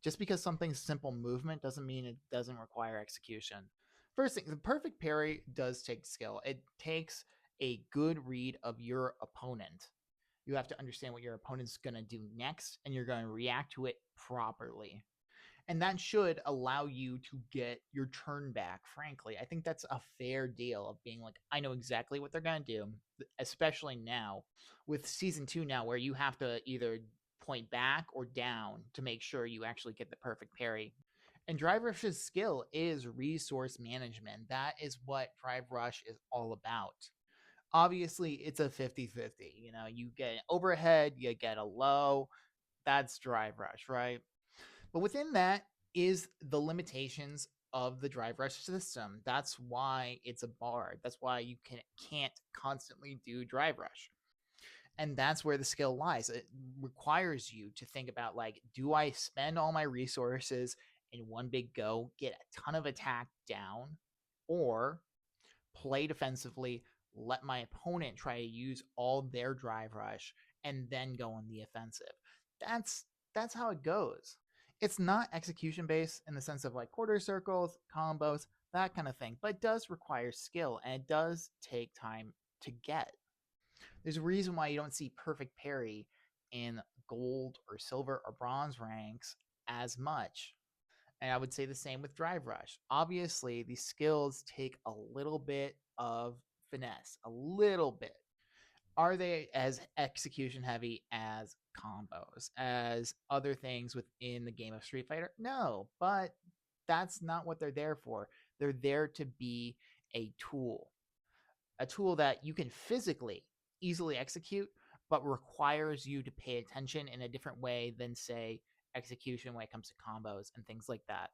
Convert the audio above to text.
Just because something's simple movement doesn't mean it doesn't require execution. First thing, the perfect parry does take skill. It takes a good read of your opponent. You have to understand what your opponent's going to do next, and you're going to react to it properly. And that should allow you to get your turn back, frankly. I think that's a fair deal of being like, I know exactly what they're going to do, especially now with season 2 now, where you have to either point back or down to make sure you actually get the perfect parry. And Drive Rush's skill is resource management. That is what Drive Rush is all about. Obviously, it's a 50-50. You know, you get an overhead, you get a low. That's Drive Rush, right? But within that is the limitations of the Drive Rush system. That's why it's a bar. That's why you can't constantly do Drive Rush. And that's where the skill lies. It requires you to think about, like, do I spend all my resources in one big go, get a ton of attack down, or play defensively, let my opponent try to use all their Drive Rush, and then go on the offensive. That's that's how it goes. It's not execution based in the sense of like quarter circles, combos, that kind of thing, but it does require skill and it does take time to get. There's a reason why you don't see perfect parry in gold or silver or bronze ranks as much. And I would say the same with Drive Rush. Obviously, these skills take a little bit of finesse, a little bit. Are they as execution heavy as combos, as other things within the game of Street Fighter? No, but that's not what they're there for. They're there to be a tool that you can physically easily execute, but requires you to pay attention in a different way than, say, execution when it comes to combos and things like that.